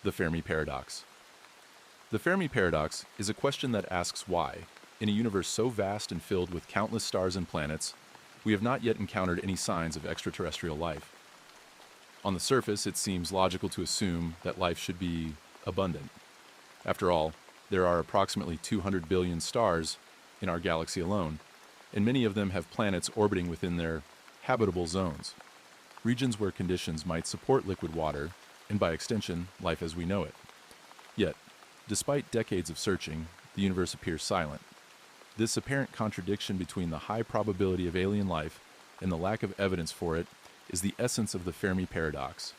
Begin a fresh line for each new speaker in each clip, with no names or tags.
The Fermi Paradox. The Fermi Paradox is a question that asks why, in a universe so vast and filled with countless stars and planets, we have not yet encountered any signs of extraterrestrial life. On the surface, it seems logical to assume that life should be abundant. After all, there are approximately 200 billion stars in our galaxy alone, and many of them have planets orbiting within their habitable zones, regions where conditions might support liquid water, and by extension, life as we know it. Yet, despite decades of searching, the universe appears silent. This apparent contradiction between the high probability of alien life and the lack of evidence for it is the essence of the Fermi Paradox.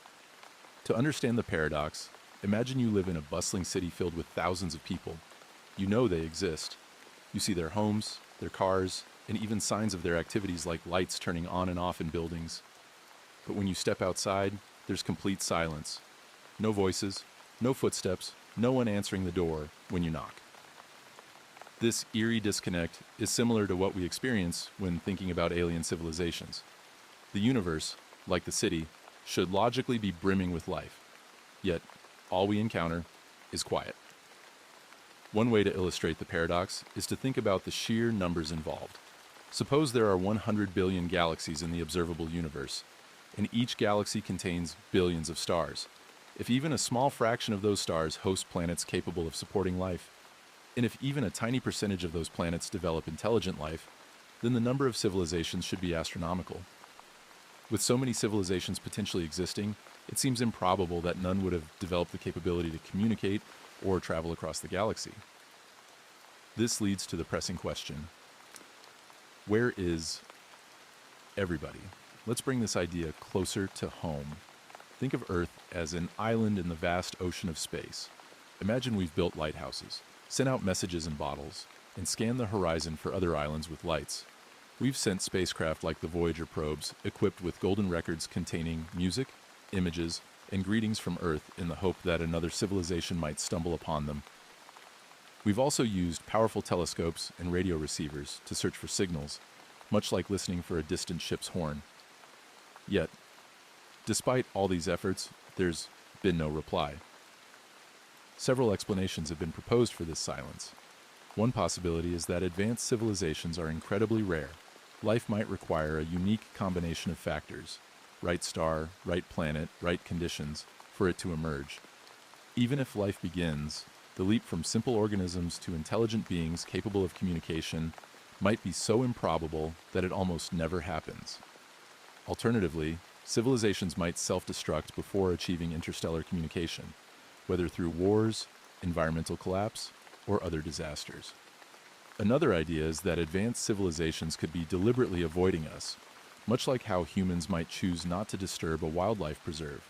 To understand the paradox, imagine you live in a bustling city filled with thousands of people. You know they exist. You see their homes, their cars, and even signs of their activities like lights turning on and off in buildings. But when you step outside, there's complete silence. No voices, no footsteps, no one answering the door when you knock. This eerie disconnect is similar to what we experience when thinking about alien civilizations. The universe, like the city, should logically be brimming with life. Yet, all we encounter is quiet. One way to illustrate the paradox is to think about the sheer numbers involved. Suppose there are 100 billion galaxies in the observable universe, and each galaxy contains billions of stars. If even a small fraction of those stars host planets capable of supporting life, and if even a tiny percentage of those planets develop intelligent life, then the number of civilizations should be astronomical. With so many civilizations potentially existing, it seems improbable that none would have developed the capability to communicate or travel across the galaxy. This leads to the pressing question: where is everybody? Let's bring this idea closer to home. Think of Earth as an island in the vast ocean of space. Imagine we've built lighthouses, sent out messages in bottles, and scanned the horizon for other islands with lights. We've sent spacecraft like the Voyager probes, equipped with golden records containing music, images, and greetings from Earth in the hope that another civilization might stumble upon them. We've also used powerful telescopes and radio receivers to search for signals, much like listening for a distant ship's horn. Yet, despite all these efforts, there's been no reply. Several explanations have been proposed for this silence. One possibility is that advanced civilizations are incredibly rare. Life might require a unique combination of factors, right star, right planet, right conditions, for it to emerge. Even if life begins, the leap from simple organisms to intelligent beings capable of communication might be so improbable that it almost never happens. Alternatively, civilizations might self-destruct before achieving interstellar communication, whether through wars, environmental collapse, or other disasters. Another idea is that advanced civilizations could be deliberately avoiding us, much like how humans might choose not to disturb a wildlife preserve.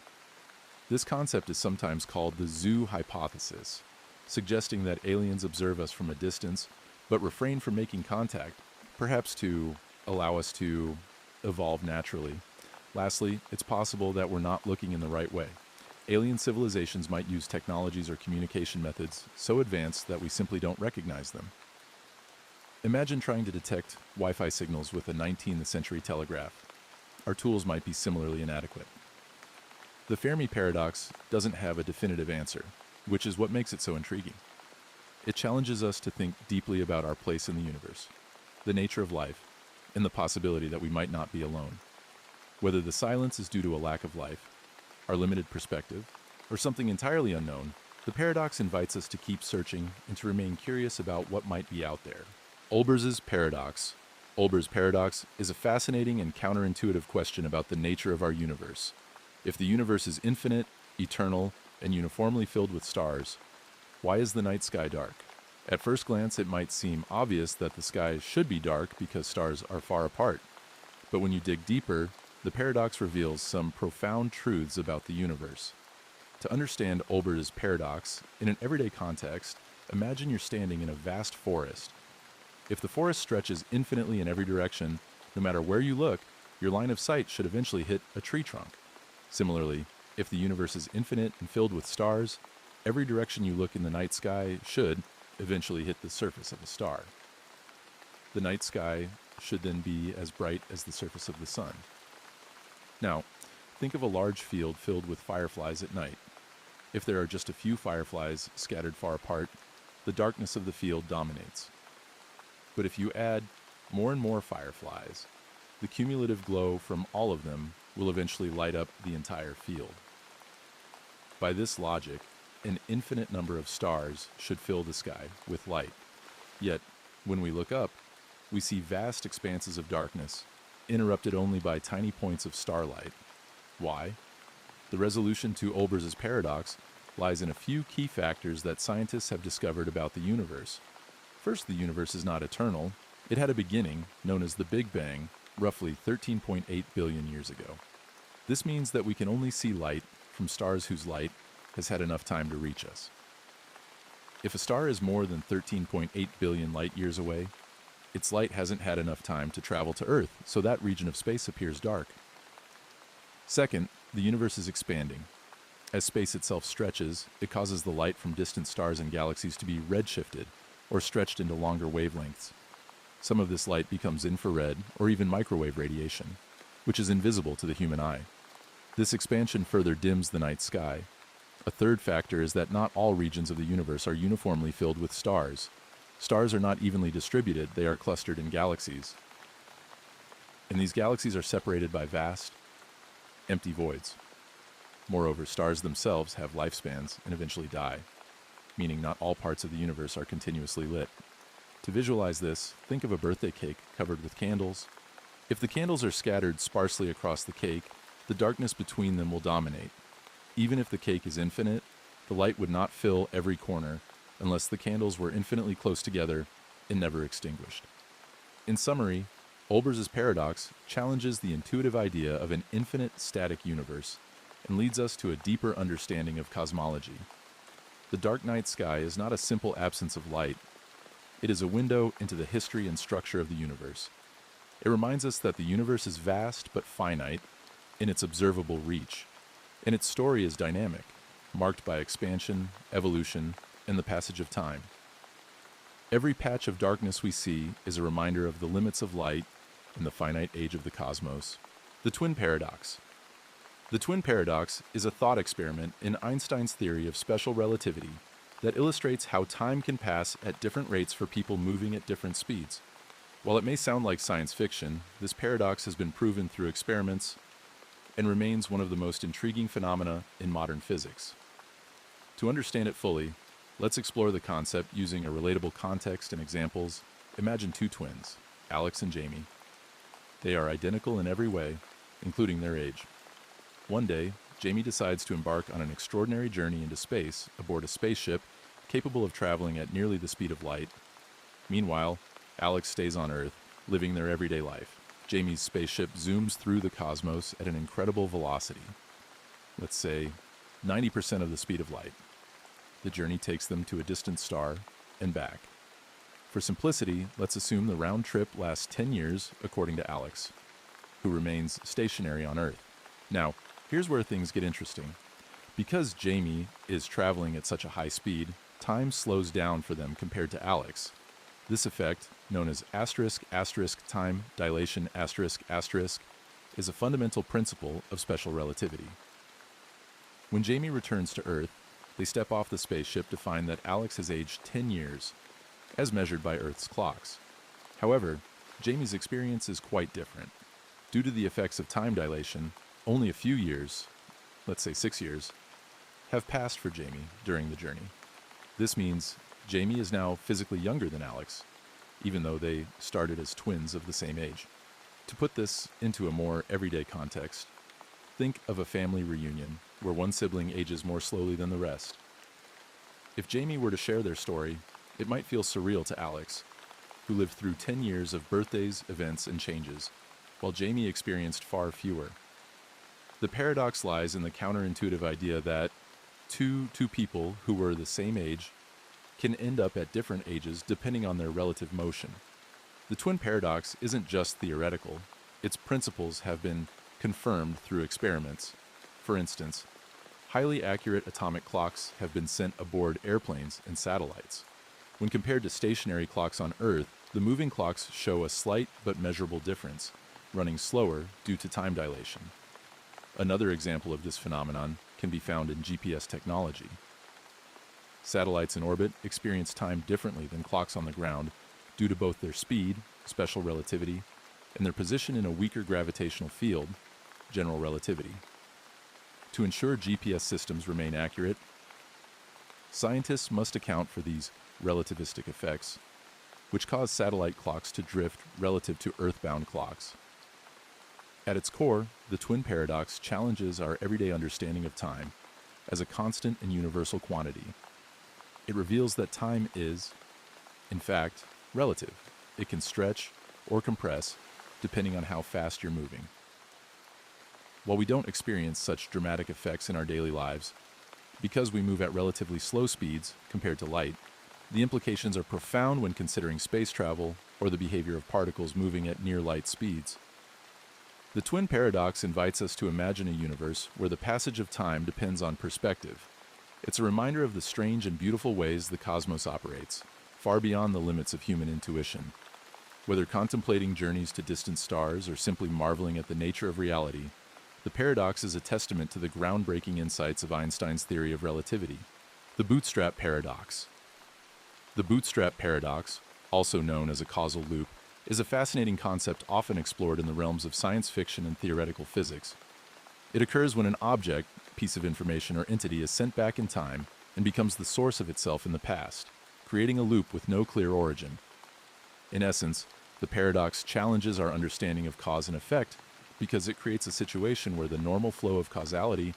This concept is sometimes called the zoo hypothesis, suggesting that aliens observe us from a distance, but refrain from making contact, perhaps to allow us to evolve naturally. Lastly, it's possible that we're not looking in the right way. Alien civilizations might use technologies or communication methods so advanced that we simply don't recognize them. Imagine trying to detect Wi-Fi signals with a 19th century telegraph. Our tools might be similarly inadequate. The Fermi Paradox doesn't have a definitive answer, which is what makes it so intriguing. It challenges us to think deeply about our place in the universe, the nature of life, and the possibility that we might not be alone. Whether the silence is due to a lack of life, our limited perspective, or something entirely unknown, the paradox invites us to keep searching and to remain curious about what might be out there. Olbers's paradox. Olber's paradox is a fascinating and counterintuitive question about the nature of our universe. If the universe is infinite, eternal, and uniformly filled with stars, why is the night sky dark? At first glance, it might seem obvious that the sky should be dark because stars are far apart. But when you dig deeper, the paradox reveals some profound truths about the universe. To understand Olber's paradox, in an everyday context, imagine you're standing in a vast forest. If the forest stretches infinitely in every direction, no matter where you look, your line of sight should eventually hit a tree trunk. Similarly, if the universe is infinite and filled with stars, every direction you look in the night sky should eventually hit the surface of a star. The night sky should then be as bright as the surface of the sun. Now, think of a large field filled with fireflies at night. If there are just a few fireflies scattered far apart, the darkness of the field dominates. But if you add more and more fireflies, the cumulative glow from all of them will eventually light up the entire field. By this logic, an infinite number of stars should fill the sky with light. Yet, when we look up, we see vast expanses of darkness, interrupted only by tiny points of starlight. Why? The resolution to Olbers's paradox lies in a few key factors that scientists have discovered about the universe. First, the universe is not eternal. It had a beginning, known as the Big Bang, roughly 13.8 billion years ago. This means that we can only see light from stars whose light has had enough time to reach us. If a star is more than 13.8 billion light years away, its light hasn't had enough time to travel to Earth, so that region of space appears dark. Second, the universe is expanding. As space itself stretches, it causes the light from distant stars and galaxies to be redshifted, or stretched into longer wavelengths. Some of this light becomes infrared or even microwave radiation, which is invisible to the human eye. This expansion further dims the night sky. A third factor is that not all regions of the universe are uniformly filled with stars. Stars are not evenly distributed, they are clustered in galaxies. And these galaxies are separated by vast, empty voids. Moreover, stars themselves have lifespans and eventually die, meaning not all parts of the universe are continuously lit. To visualize this, think of a birthday cake covered with candles. If the candles are scattered sparsely across the cake, the darkness between them will dominate. Even if the cake is infinite, the light would not fill every corner unless the candles were infinitely close together and never extinguished. In summary, Olbers's paradox challenges the intuitive idea of an infinite static universe and leads us to a deeper understanding of cosmology. The dark night sky is not a simple absence of light. It is a window into the history and structure of the universe. It reminds us that the universe is vast but finite in its observable reach, and its story is dynamic, marked by expansion, evolution, and the passage of time. Every patch of darkness we see is a reminder of the limits of light in the finite age of the cosmos. The twin paradox. The twin paradox is a thought experiment in Einstein's theory of special relativity that illustrates how time can pass at different rates for people moving at different speeds. While it may sound like science fiction, this paradox has been proven through experiments and remains one of the most intriguing phenomena in modern physics. To understand it fully, let's explore the concept using a relatable context and examples. Imagine two twins, Alex and Jamie. They are identical in every way, including their age. One day, Jamie decides to embark on an extraordinary journey into space aboard a spaceship capable of traveling at nearly the speed of light. Meanwhile, Alex stays on Earth, living their everyday life. Jamie's spaceship zooms through the cosmos at an incredible velocity. Let's say 90% of the speed of light. The journey takes them to a distant star and back. For simplicity, let's assume the round trip lasts 10 years, according to Alex, who remains stationary on Earth. Now, here's where things get interesting. Because Jamie is traveling at such a high speed, time slows down for them compared to Alex. This effect, known as *** time dilation ***, is a fundamental principle of special relativity. When Jamie returns to Earth, they step off the spaceship to find that Alex has aged 10 years, as measured by Earth's clocks. However, Jamie's experience is quite different. Due to the effects of time dilation, only a few years, let's say 6 years, have passed for Jamie during the journey. This means Jamie is now physically younger than Alex, even though they started as twins of the same age. To put this into a more everyday context, think of a family reunion where one sibling ages more slowly than the rest. If Jamie were to share their story, it might feel surreal to Alex, who lived through 10 years of birthdays, events, and changes, while Jamie experienced far fewer. The paradox lies in the counterintuitive idea that two people who were the same age can end up at different ages depending on their relative motion. The twin paradox isn't just theoretical. Its principles have been confirmed through experiments. For instance, highly accurate atomic clocks have been sent aboard airplanes and satellites. When compared to stationary clocks on Earth, the moving clocks show a slight but measurable difference, running slower due to time dilation. Another example of this phenomenon can be found in GPS technology. Satellites in orbit experience time differently than clocks on the ground due to both their speed, special relativity, and their position in a weaker gravitational field, general relativity. To ensure GPS systems remain accurate, scientists must account for these relativistic effects, which cause satellite clocks to drift relative to Earth-bound clocks. At its core, the twin paradox challenges our everyday understanding of time as a constant and universal quantity. It reveals that time is, in fact, relative. It can stretch or compress depending on how fast you're moving. While we don't experience such dramatic effects in our daily lives, because we move at relatively slow speeds compared to light, the implications are profound when considering space travel or the behavior of particles moving at near light speeds. The twin paradox invites us to imagine a universe where the passage of time depends on perspective. It's a reminder of the strange and beautiful ways the cosmos operates, far beyond the limits of human intuition. Whether contemplating journeys to distant stars or simply marveling at the nature of reality, the paradox is a testament to the groundbreaking insights of Einstein's theory of relativity. The bootstrap paradox. The bootstrap paradox, also known as a causal loop, is a fascinating concept often explored in the realms of science fiction and theoretical physics. It occurs when an object, piece of information, or entity is sent back in time and becomes the source of itself in the past, creating a loop with no clear origin. In essence, the paradox challenges our understanding of cause and effect because it creates a situation where the normal flow of causality,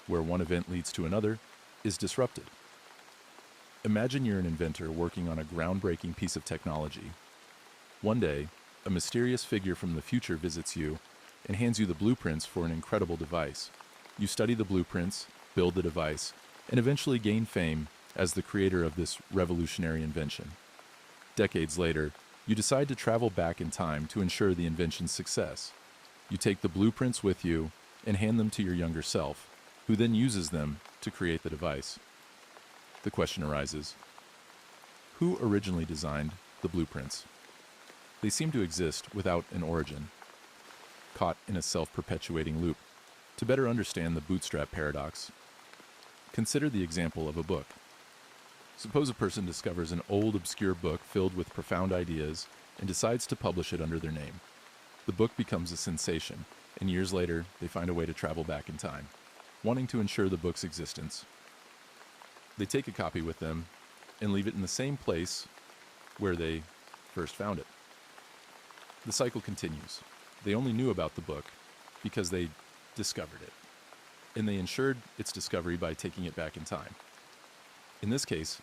where one event leads to another, is disrupted. Imagine you're an inventor working on a groundbreaking piece of technology. One day, a mysterious figure from the future visits you and hands you the blueprints for an incredible device. You study the blueprints, build the device, and eventually gain fame as the creator of this revolutionary invention. Decades later, you decide to travel back in time to ensure the invention's success. You take the blueprints with you and hand them to your younger self, who then uses them to create the device. The question arises, who originally designed the blueprints? They seem to exist without an origin, caught in a self-perpetuating loop. To better understand the bootstrap paradox, consider the example of a book. Suppose a person discovers an old, obscure book filled with profound ideas and decides to publish it under their name. The book becomes a sensation, and years later, they find a way to travel back in time, wanting to ensure the book's existence. They take a copy with them and leave it in the same place where they first found it. The cycle continues. They only knew about the book because they discovered it, and they ensured its discovery by taking it back in time. In this case,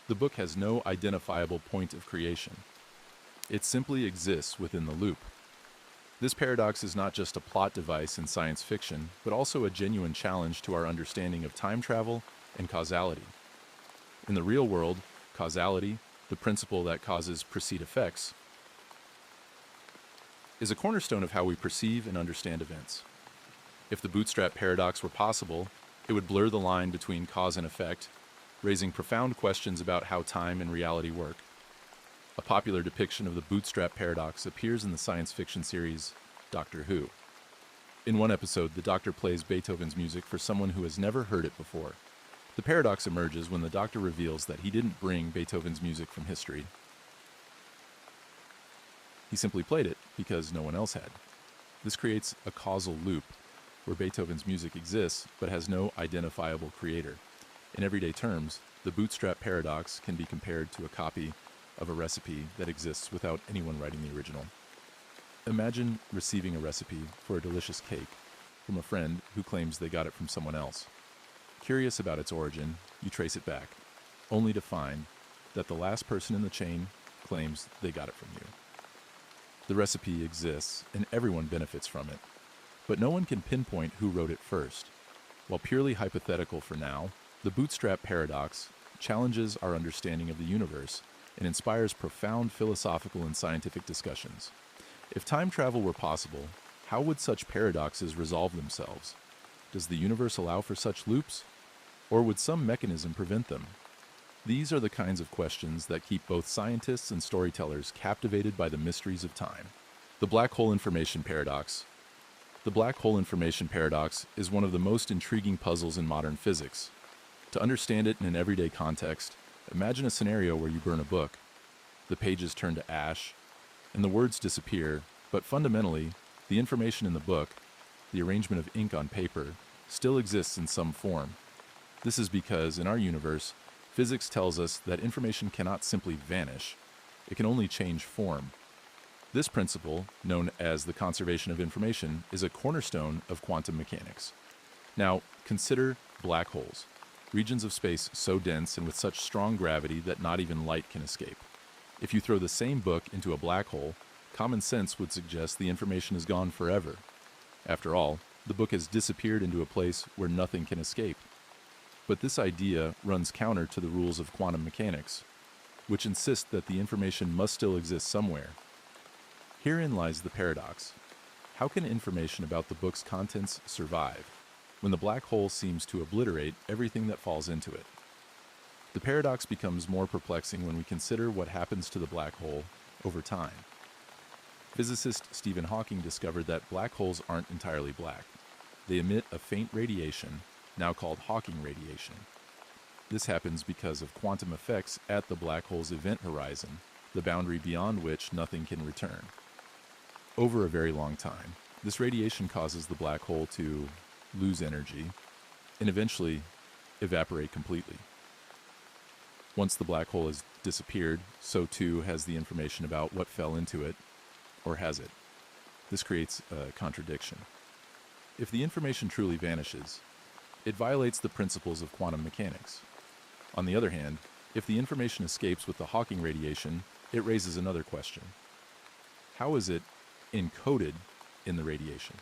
the book has no identifiable point of creation. It simply exists within the loop. This paradox is not just a plot device in science fiction, but also a genuine challenge to our understanding of time travel and causality. In the real world, causality, the principle that causes precede effects, is a cornerstone of how we perceive and understand events. If the bootstrap paradox were possible, it would blur the line between cause and effect, raising profound questions about how time and reality work. A popular depiction of the bootstrap paradox appears in the science fiction series Doctor Who. In one episode, the Doctor plays Beethoven's music for someone who has never heard it before. The paradox emerges when the Doctor reveals that he didn't bring Beethoven's music from history. He simply played it because no one else had. This creates a causal loop where Beethoven's music exists but has no identifiable creator. In everyday terms, the bootstrap paradox can be compared to a copy of a recipe that exists without anyone writing the original. Imagine receiving a recipe for a delicious cake from a friend who claims they got it from someone else. Curious about its origin, you trace it back, only to find that the last person in the chain claims they got it from you. The recipe exists and everyone benefits from it, but no one can pinpoint who wrote it first. While purely hypothetical for now, the bootstrap paradox challenges our understanding of the universe and inspires profound philosophical and scientific discussions. If time travel were possible, how would such paradoxes resolve themselves? Does the universe allow for such loops? Or would some mechanism prevent them? These are the kinds of questions that keep both scientists and storytellers captivated by the mysteries of time. The black hole information paradox. The black hole information paradox is one of the most intriguing puzzles in modern physics. To understand it in an everyday context, imagine a scenario where you burn a book. The pages turn to ash, and the words disappear, but fundamentally, the information in the book, the arrangement of ink on paper, still exists in some form. This is because, in our universe, physics tells us that information cannot simply vanish. It can only change form. This principle, known as the conservation of information, is a cornerstone of quantum mechanics. Now, consider black holes, regions of space so dense and with such strong gravity that not even light can escape. If you throw the same book into a black hole, common sense would suggest the information is gone forever. After all, the book has disappeared into a place where nothing can escape. But this idea runs counter to the rules of quantum mechanics, which insist that the information must still exist somewhere. Herein lies the paradox. How can information about the book's contents survive when the black hole seems to obliterate everything that falls into it? The paradox becomes more perplexing when we consider what happens to the black hole over time. Physicist Stephen Hawking discovered that black holes aren't entirely black. They emit a faint radiation, now called Hawking radiation. This happens because of quantum effects at the black hole's event horizon, the boundary beyond which nothing can return. Over a very long time, this radiation causes the black hole to lose energy and eventually evaporate completely. Once the black hole has disappeared, so too has the information about what fell into it, or has it. This creates a contradiction. If the information truly vanishes, it violates the principles of quantum mechanics. On the other hand, if the information escapes with the Hawking radiation, it raises another question. How is it encoded in the radiation?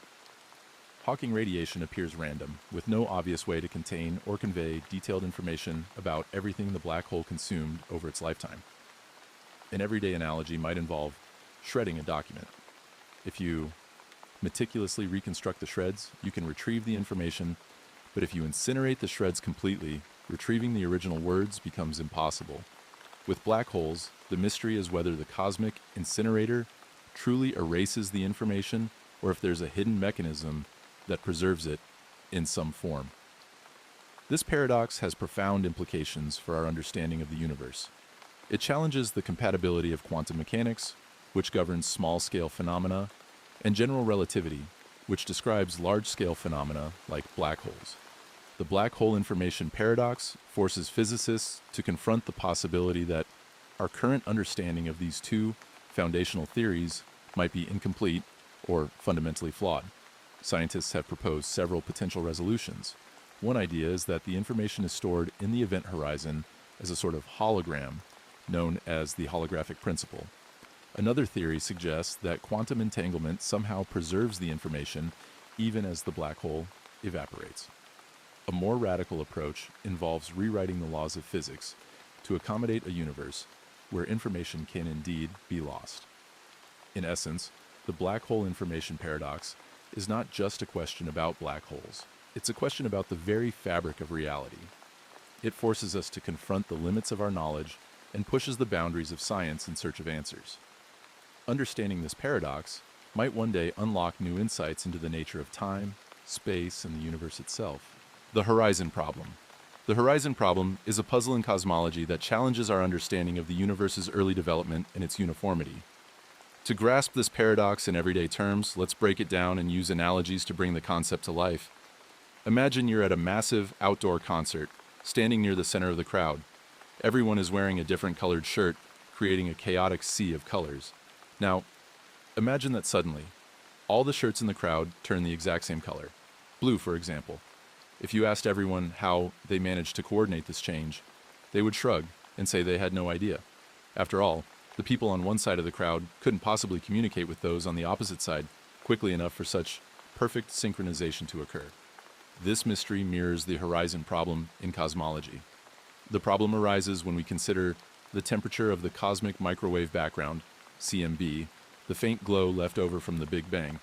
Hawking radiation appears random, with no obvious way to contain or convey detailed information about everything the black hole consumed over its lifetime. An everyday analogy might involve shredding a document. If you meticulously reconstruct the shreds, you can retrieve the information, but if you incinerate the shreds completely, retrieving the original words becomes impossible. With black holes, the mystery is whether the cosmic incinerator truly erases the information or if there's a hidden mechanism that preserves it in some form. This paradox has profound implications for our understanding of the universe. It challenges the compatibility of quantum mechanics, which governs small-scale phenomena, and general relativity, which describes large-scale phenomena like black holes. The black hole information paradox forces physicists to confront the possibility that our current understanding of these two foundational theories might be incomplete or fundamentally flawed. Scientists have proposed several potential resolutions. One idea is that the information is stored in the event horizon as a sort of hologram, known as the holographic principle. Another theory suggests that quantum entanglement somehow preserves the information even as the black hole evaporates. A more radical approach involves rewriting the laws of physics to accommodate a universe where information can indeed be lost. In essence, the black hole information paradox is not just a question about black holes. It's a question about the very fabric of reality. It forces us to confront the limits of our knowledge and pushes the boundaries of science in search of answers. Understanding this paradox might one day unlock new insights into the nature of time, space, and the universe itself. The horizon problem. The horizon problem is a puzzle in cosmology that challenges our understanding of the universe's early development and its uniformity. To grasp this paradox in everyday terms, let's break it down and use analogies to bring the concept to life. Imagine you're at a massive outdoor concert, standing near the center of the crowd. Everyone is wearing a different colored shirt, creating a chaotic sea of colors. Now, imagine that suddenly, all the shirts in the crowd turn the exact same color. Blue, for example. If you asked everyone how they managed to coordinate this change, they would shrug and say they had no idea. After all, the people on one side of the crowd couldn't possibly communicate with those on the opposite side quickly enough for such perfect synchronization to occur. This mystery mirrors the horizon problem in cosmology. The problem arises when we consider the temperature of the cosmic microwave background, CMB, the faint glow left over from the Big Bang.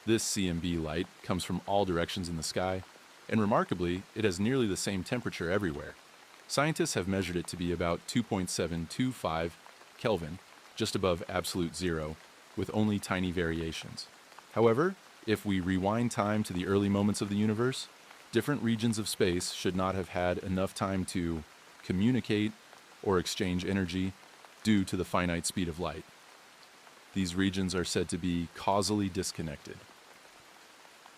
This CMB light comes from all directions in the sky, and remarkably, it has nearly the same temperature everywhere. Scientists have measured it to be about 2.725 Kelvin, just above absolute zero, with only tiny variations. However, If we rewind time to the early moments of the universe, different regions of space should not have had enough time to communicate or exchange energy due to the finite speed of light. These regions are said to be causally disconnected.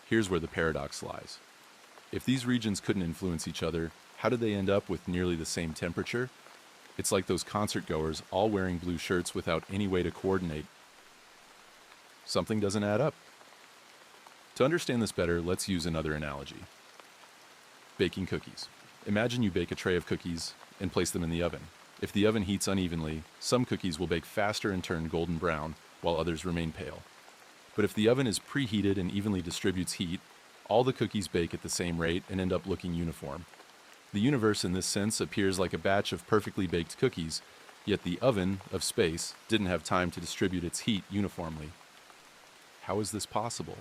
Here's where the paradox lies. If these regions couldn't influence each other, how did they end up with nearly the same temperature? It's like those concert goers all wearing blue shirts without any way to coordinate. Something doesn't add up. To understand this better, let's use another analogy. Baking cookies. Imagine you bake a tray of cookies and place them in the oven. If the oven heats unevenly, some cookies will bake faster and turn golden brown, while others remain pale. But if the oven is preheated and evenly distributes heat, all the cookies bake at the same rate and end up looking uniform. The universe in this sense appears like a batch of perfectly baked cookies, yet the oven of space didn't have time to distribute its heat uniformly. How is this possible?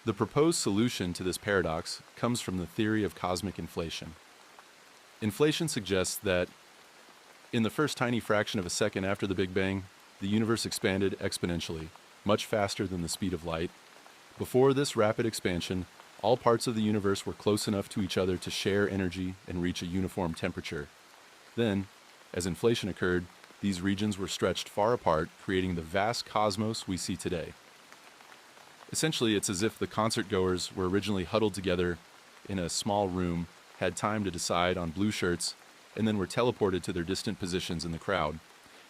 The proposed solution to this paradox comes from the theory of cosmic inflation. Inflation suggests that in the first tiny fraction of a second after the Big Bang, the universe expanded exponentially, much faster than the speed of light. Before this rapid expansion, all parts of the universe were close enough to each other to share energy and reach a uniform temperature. Then, as inflation occurred, these regions were stretched far apart, creating the vast cosmos we see today. Essentially, it's as if the concert goers were originally huddled together in a small room, had time to decide on blue shirts, and then were teleported to their distant positions in the crowd.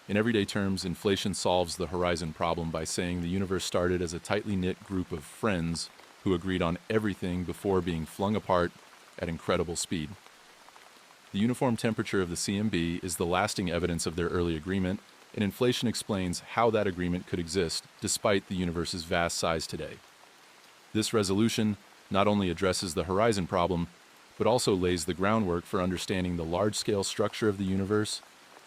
In everyday terms, inflation solves the horizon problem by saying the universe started as a tightly knit group of friends who agreed on everything before being flung apart at incredible speed. The uniform temperature of the CMB is the lasting evidence of their early agreement, and inflation explains how that agreement could exist despite the universe's vast size today. This resolution not only addresses the horizon problem, but also lays the groundwork for understanding the large-scale structure of the universe,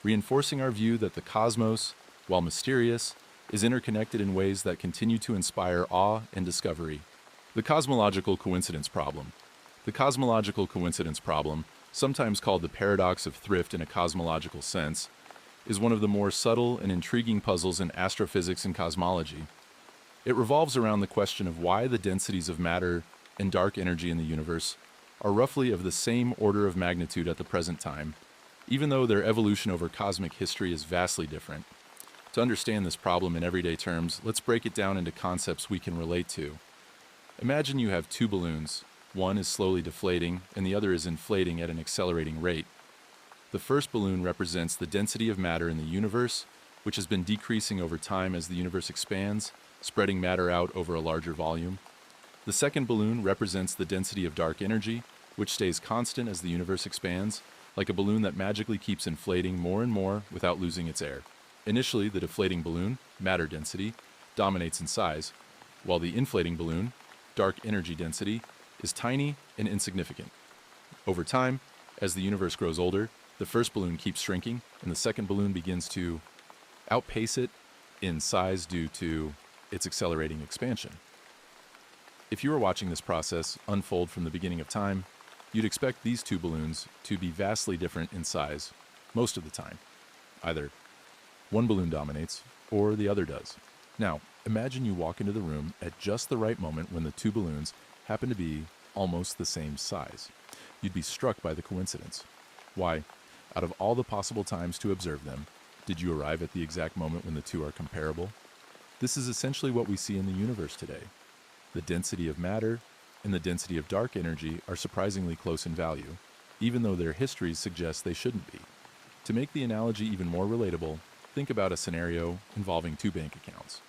reinforcing our view that the cosmos, while mysterious, is interconnected in ways that continue to inspire awe and discovery. The cosmological coincidence problem. The cosmological coincidence problem, sometimes called the paradox of thrift in a cosmological sense, is one of the more subtle and intriguing puzzles in astrophysics and cosmology. It revolves around the question of why the densities of matter and dark energy in the universe are roughly of the same order of magnitude at the present time, even though their evolution over cosmic history is vastly different. To understand this problem in everyday terms, let's break it down into concepts we can relate to. Imagine you have two balloons. One is slowly deflating, and the other is inflating at an accelerating rate. The first balloon represents the density of matter in the universe, which has been decreasing over time as the universe expands, spreading matter out over a larger volume. The second balloon represents the density of dark energy, which stays constant as the universe expands, like a balloon that magically keeps inflating more and more without losing its air. Initially, the deflating balloon, matter density, dominates in size, while the inflating balloon, dark energy density, is tiny and insignificant. Over time, as the universe grows older, the first balloon keeps shrinking, and the second balloon begins to outpace it in size due to its accelerating expansion. If you were watching this process unfold from the beginning of time, you'd expect these two balloons to be vastly different in size most of the time. Either one balloon dominates or the other does. Now, imagine you walk into the room at just the right moment when the two balloons happen to be almost the same size. You'd be struck by the coincidence. Why, out of all the possible times to observe them, did you arrive at the exact moment when the two are comparable? This is essentially what we see in the universe today. The density of matter and the density of dark energy are surprisingly close in value, even though their histories suggest they shouldn't be. To make the analogy even more relatable, think about a scenario involving two bank accounts.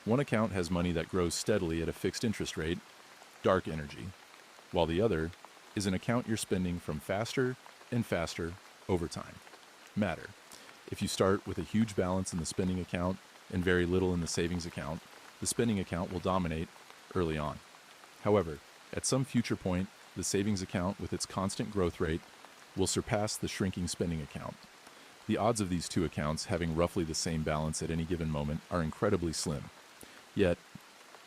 One account has money that grows steadily at a fixed interest rate, dark energy, while the other is an account you're spending from faster and faster over time, matter. If you start with a huge balance in the spending account and very little in the savings account, the spending account will dominate early on. However, at some future point, the savings account with its constant growth rate will surpass the shrinking spending account. The odds of these two accounts having roughly the same balance at any given moment are incredibly slim. Yet,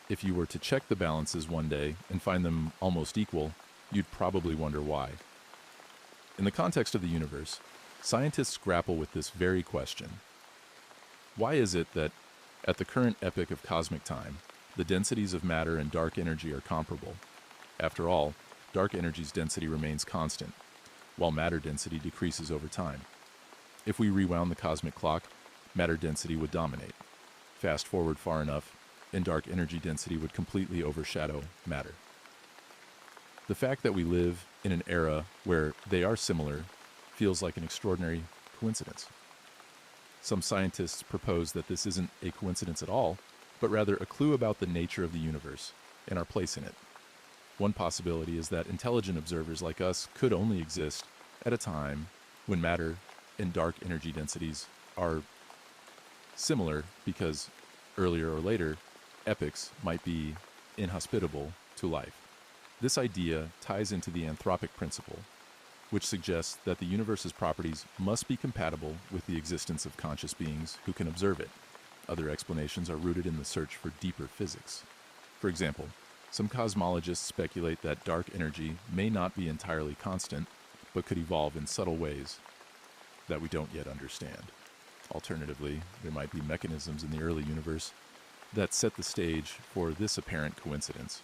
if you were to check the balances one day and find them almost equal, you'd probably wonder why. In the context of the universe, scientists grapple with this very question. Why is it that, at the current epoch of cosmic time, The densities of matter and dark energy are comparable. After all, dark energy's density remains constant, while matter density decreases over time. If we rewound the cosmic clock, matter density would dominate. Fast forward far enough, and dark energy density would completely overshadow matter. The fact that we live in an era where they are similar feels like an extraordinary coincidence. Some scientists propose that this isn't a coincidence at all, but rather a clue about the nature of the universe and our place in it. One possibility is that intelligent observers like us could only exist at a time when matter and dark energy densities are similar, because earlier or later, epochs might be inhospitable to life. This idea ties into the anthropic principle, which suggests that the universe's properties must be compatible with the existence of conscious beings who can observe it. Other explanations are rooted in the search for deeper physics. For example, some cosmologists speculate that dark energy may not be entirely constant, but could evolve in subtle ways that we don't yet understand. Alternatively, there might be mechanisms in the early universe that set the stage for this apparent coincidence.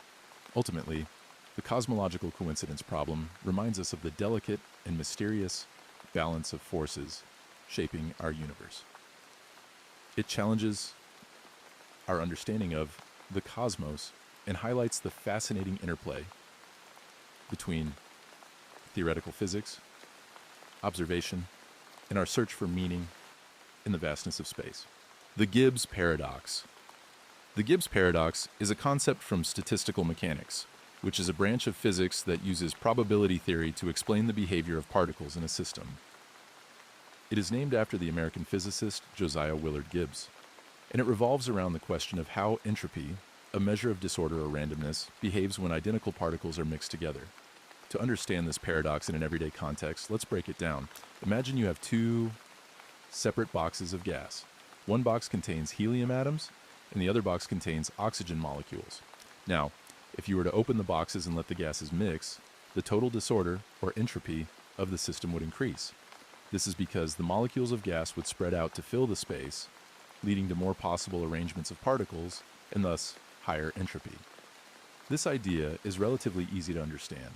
Ultimately, the cosmological coincidence problem reminds us of the delicate and mysterious balance of forces shaping our universe. It challenges our understanding of the cosmos and highlights the fascinating interplay between theoretical physics, observation, and our search for meaning in the vastness of space. The Gibbs paradox. The Gibbs paradox is a concept from statistical mechanics, which is a branch of physics that uses probability theory to explain the behavior of particles in a system. It is named after the American physicist Josiah Willard Gibbs, and it revolves around the question of how entropy, a measure of disorder or randomness, behaves when identical particles are mixed together. To understand this paradox in an everyday context, let's break it down. Imagine you have two separate boxes of gas. One box contains helium atoms, and the other box contains oxygen molecules. Now, if you were to open the boxes and let the gases mix, the total disorder, or entropy, of the system would increase. This is because the molecules of gas would spread out to fill the space, leading to more possible arrangements of particles, and thus higher entropy. This idea is relatively easy to understand.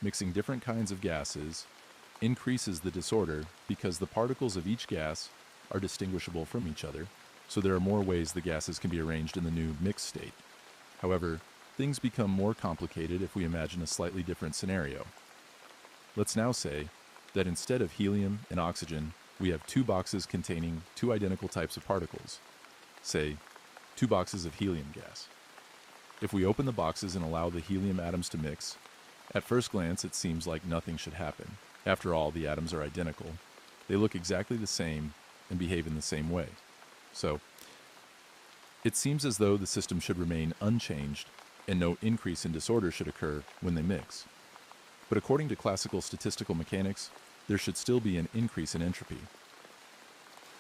Mixing different kinds of gases increases the disorder because the particles of each gas are distinguishable from each other, so there are more ways the gases can be arranged in the new mixed state. However, things become more complicated if we imagine a slightly different scenario. Let's now say that instead of helium and oxygen, we have two boxes containing two identical types of particles, say, two boxes of helium gas. If we open the boxes and allow the helium atoms to mix, at first glance it seems like nothing should happen. After all, the atoms are identical. They look exactly the same and behave in the same way. So, it seems as though the system should remain unchanged and no increase in disorder should occur when they mix. But according to classical statistical mechanics, there should still be an increase in entropy,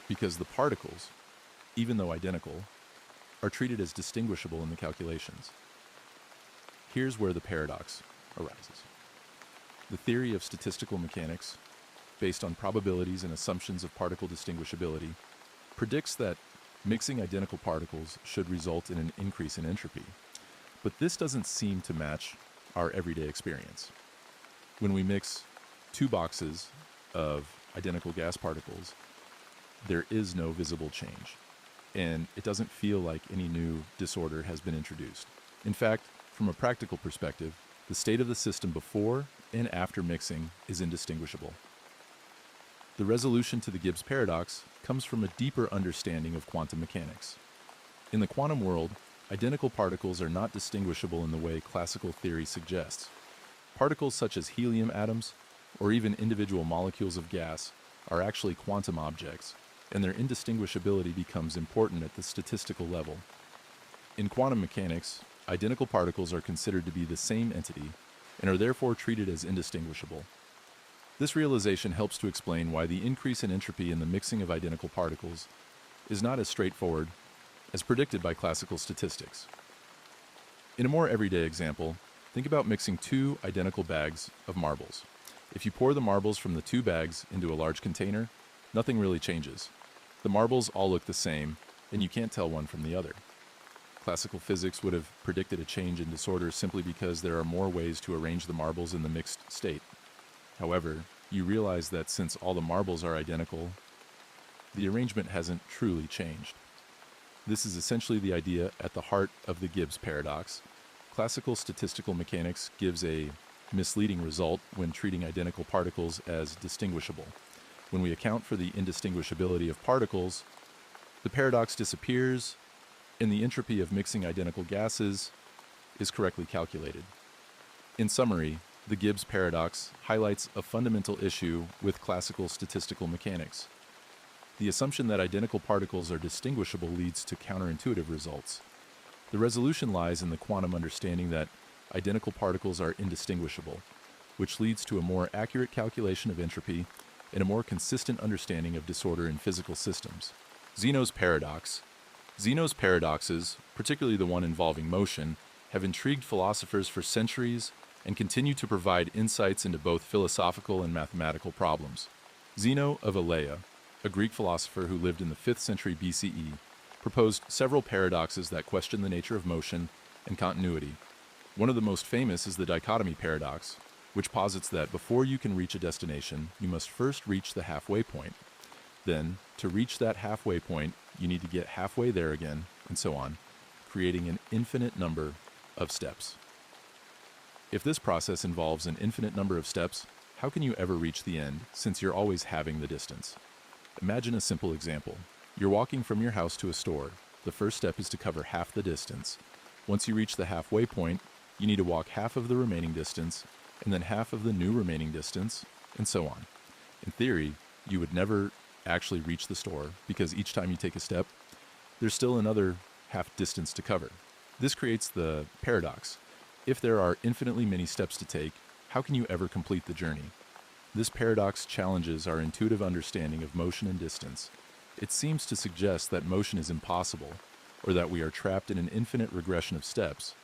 because the particles, even though identical, are treated as distinguishable in the calculations. Here's where the paradox arises. The theory of statistical mechanics, based on probabilities and assumptions of particle distinguishability, predicts that mixing identical particles should result in an increase in entropy. But this doesn't seem to match our everyday experience. When we mix two boxes of identical gas particles, there is no visible change, and it doesn't feel like any new disorder has been introduced. In fact, from a practical perspective, the state of the system before and after mixing is indistinguishable. The resolution to the Gibbs paradox comes from a deeper understanding of quantum mechanics. In the quantum world, identical particles are not distinguishable in the way classical theory suggests. Particles such as helium atoms, or even individual molecules of gas, are actually quantum objects, and their indistinguishability becomes important at the statistical level. In quantum mechanics, identical particles are considered to be the same entity and are therefore treated as indistinguishable. This realization helps to explain why the increase in entropy in the mixing of identical particles is not as straightforward as predicted by classical statistics. In a more everyday example, think about mixing two identical bags of marbles. If you pour the marbles from the two bags into a large container, nothing really changes. The marbles all look the same, and you can't tell one from the other. Classical physics would have predicted a change in disorder simply because there are more ways to arrange the marbles in the mixed state. However, you realize that since all the marbles are identical, the arrangement hasn't truly changed. This is essentially the idea at the heart of the Gibbs paradox. Classical statistical mechanics gives a misleading result when treating identical particles as distinguishable. When we account for the indistinguishability of particles, the paradox disappears, and the entropy of mixing identical gases is correctly calculated. In summary, the Gibbs paradox highlights a fundamental issue with classical statistical mechanics. The assumption that identical particles are distinguishable leads to counterintuitive results. The resolution lies in the quantum understanding that identical particles are indistinguishable, which leads to a more accurate calculation of entropy and a more consistent understanding of disorder in physical systems. Zeno's paradox. Zeno's paradoxes, particularly the one involving motion, have intrigued philosophers for centuries and continue to provide insights into both philosophical and mathematical problems. Zeno of Elea, a Greek philosopher who lived in the 5th century BCE, proposed several paradoxes that question the nature of motion and continuity. One of the most famous is the dichotomy paradox, which posits that before you can reach a destination, you must first reach the halfway point. Then, to reach that halfway point, you need to get halfway there again, and so on, creating an infinite number of steps. If this process involves an infinite number of steps, how can you ever reach the end, since you're always halving the distance? Imagine a simple example. You're walking from your house to a store. The first step is to cover half the distance. Once you reach the halfway point, you need to walk half of the remaining distance, and then half of the new remaining distance, and so on. In theory, you would never actually reach the store, because each time you take a step, there's still another half distance to cover. This creates the paradox. If there are infinitely many steps to take, how can you ever complete the journey? This paradox challenges our intuitive understanding of motion and distance. It seems to suggest that motion is impossible, or that we are trapped in an infinite regression of steps.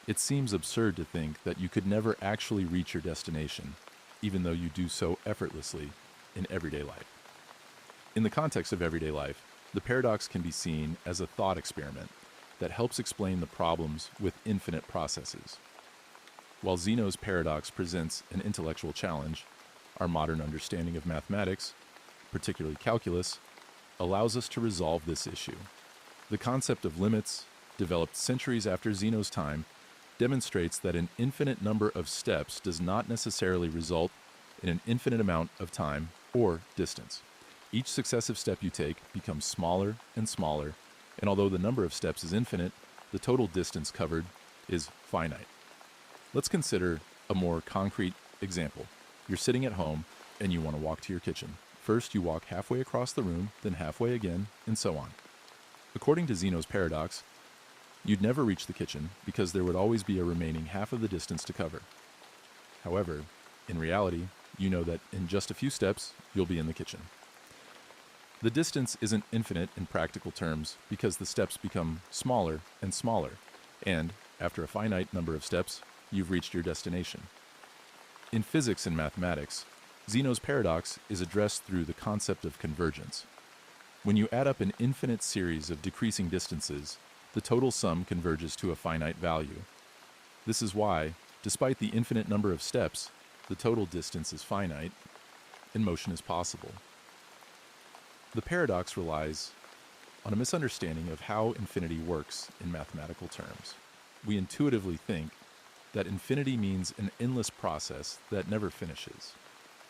It seems absurd to think that you could never actually reach your destination, even though you do so effortlessly in everyday life. In the context of everyday life, the paradox can be seen as a thought experiment that helps explain the problems with infinite processes. While Zeno's paradox presents an intellectual challenge, our modern understanding of mathematics, particularly calculus, allows us to resolve this issue. The concept of limits, developed centuries after Zeno's time, demonstrates that an infinite number of steps does not necessarily result in an infinite amount of time or distance. Each successive step you take becomes smaller and smaller, and although the number of steps is infinite, the total distance covered is finite. Let's consider a more concrete example. You're sitting at home and you want to walk to your kitchen. First, you walk halfway across the room, then halfway again, and so on. According to Zeno's paradox, you'd never reach the kitchen because there would always be a remaining half of the distance to cover. However, in reality, you know that in just a few steps, you'll be in the kitchen. The distance isn't infinite in practical terms because the steps become smaller and smaller, and after a finite number of steps, you've reached your destination. In physics and mathematics, Zeno's paradox is addressed through the concept of convergence. When you add up an infinite series of decreasing distances, the total sum converges to a finite value. This is why, despite the infinite number of steps, the total distance is finite, and motion is possible. The paradox relies on a misunderstanding of how infinity works in mathematical terms. We intuitively think that infinity means an endless process that never finishes.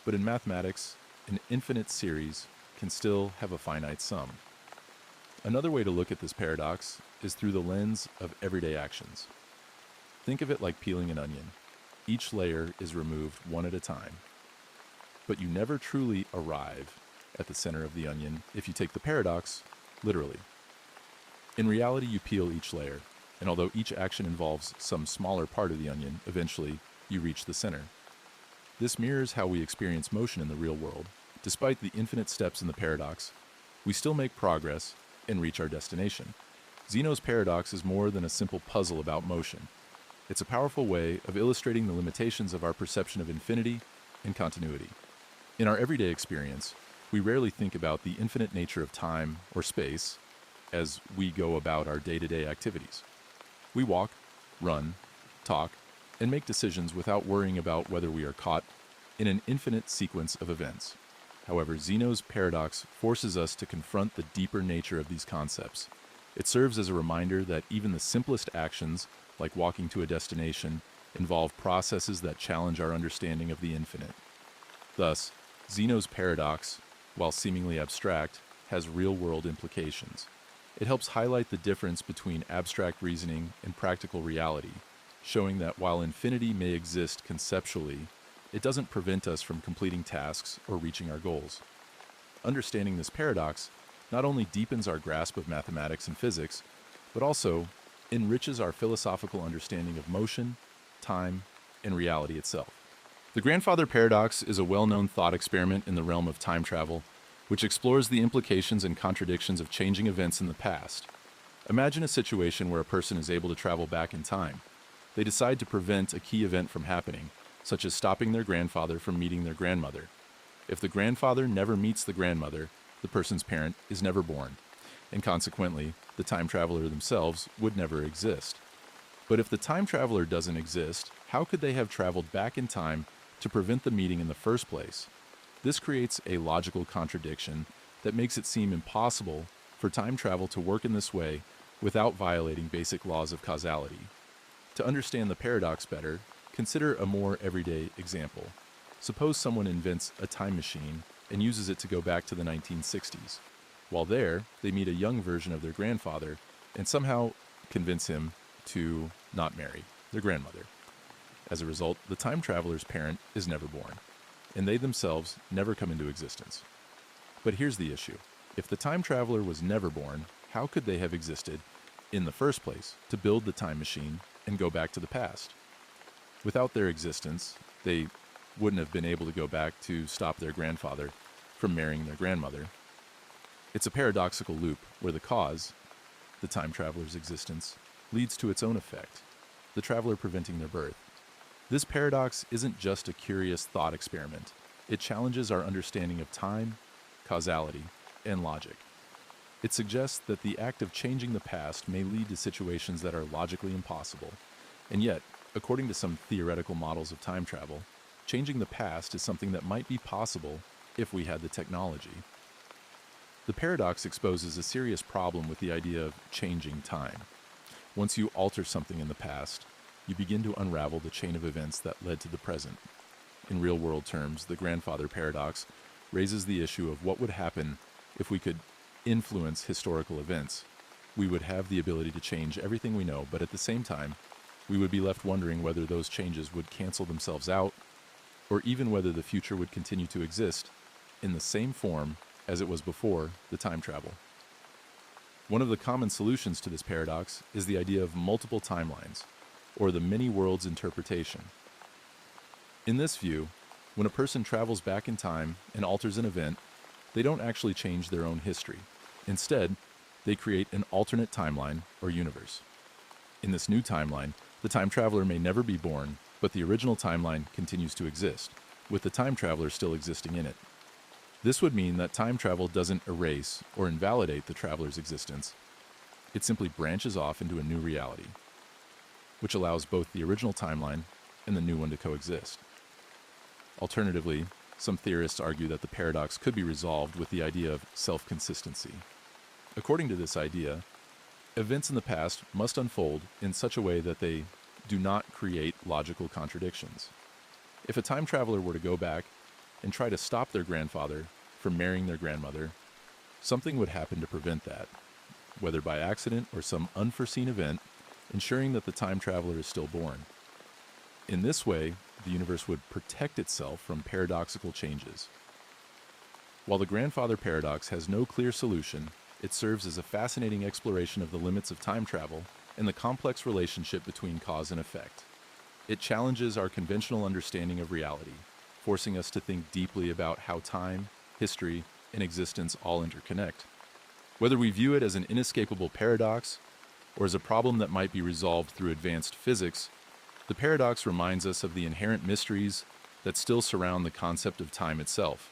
But in mathematics, an infinite series can still have a finite sum. Another way to look at this paradox is through the lens of everyday actions. Think of it like peeling an onion. Each layer is removed one at a time. But you never truly arrive at the center of the onion if you take the paradox literally. In reality, you peel each layer, and although each action involves some smaller part of the onion, eventually you reach the center. This mirrors how we experience motion in the real world. Despite the infinite steps in the paradox, we still make progress and reach our destination. Zeno's paradox is more than a simple puzzle about motion. It's a powerful way of illustrating the limitations of our perception of infinity and continuity. In our everyday experience, we rarely think about the infinite nature of time or space as we go about our day-to-day activities. We walk, run, talk, and make decisions without worrying about whether we are caught in an infinite sequence of events. However, Zeno's paradox forces us to confront the deeper nature of these concepts. It serves as a reminder that even the simplest actions, like walking to a destination, involve processes that challenge our understanding of the infinite. Thus, Zeno's paradox, while seemingly abstract, has real-world implications. It helps highlight the difference between abstract reasoning and practical reality, showing that while infinity may exist conceptually, it doesn't prevent us from completing tasks or reaching our goals. Understanding this paradox not only deepens our grasp of mathematics and physics, but also enriches our philosophical understanding of motion, time, and reality itself. The grandfather paradox is a well-known thought experiment in the realm of time travel, which explores the implications and contradictions of changing events in the past. Imagine a situation where a person is able to travel back in time. They decide to prevent a key event from happening, such as stopping their grandfather from meeting their grandmother. If the grandfather never meets the grandmother, the person's parent is never born, and consequently, the time traveler themselves would never exist. But if the time traveler doesn't exist, how could they have traveled back in time to prevent the meeting in the first place? This creates a logical contradiction that makes it seem impossible for time travel to work in this way without violating basic laws of causality. To understand the paradox better, consider a more everyday example. Suppose someone invents a time machine and uses it to go back to the 1960s. While there, they meet a young version of their grandfather and somehow convince him to not marry their grandmother. As a result, the time traveler's parent is never born, and they themselves never come into existence. But here's the issue. If the time traveler was never born, how could they have existed in the first place to build the time machine and go back to the past? Without their existence, they wouldn't have been able to go back to stop their grandfather from marrying their grandmother. It's a paradoxical loop where the cause, the time traveler's existence, leads to its own effect, the traveler preventing their birth. This paradox isn't just a curious thought experiment. It challenges our understanding of time, causality, and logic. It suggests that the act of changing the past may lead to situations that are logically impossible, and yet, according to some theoretical models of time travel, changing the past is something that might be possible if we had the technology. The paradox exposes a serious problem with the idea of changing time. Once you alter something in the past, you begin to unravel the chain of events that led to the present. In real-world terms, the grandfather paradox raises the issue of what would happen if we could influence historical events. We would have the ability to change everything we know, but at the same time, we would be left wondering whether those changes would cancel themselves out, or even whether the future would continue to exist in the same form as it was before the time travel. One of the common solutions to this paradox is the idea of multiple timelines, or the many worlds interpretation. In this view, when a person travels back in time and alters an event, they don't actually change their own history. Instead, they create an alternate timeline or universe. In this new timeline, the time traveler may never be born, but the original timeline continues to exist, with the time traveler still existing in it. This would mean that time travel doesn't erase or invalidate the traveler's existence. It simply branches off into a new reality, which allows both the original timeline and the new one to coexist. Alternatively, some theorists argue that the paradox could be resolved with the idea of self-consistency. According to this idea, events in the past must unfold in such a way that they do not create logical contradictions. If a time traveler were to go back and try to stop their grandfather from marrying their grandmother, something would happen to prevent that, whether by accident or some unforeseen event, ensuring that the time traveler is still born. In this way, the universe would protect itself from paradoxical changes. While the grandfather paradox has no clear solution, it serves as a fascinating exploration of the limits of time travel and the complex relationship between cause and effect. It challenges our conventional understanding of reality, forcing us to think deeply about how time, history, and existence all interconnect. Whether we view it as an inescapable paradox or as a problem that might be resolved through advanced physics, the paradox reminds us of the inherent mysteries that still surround the concept of time itself.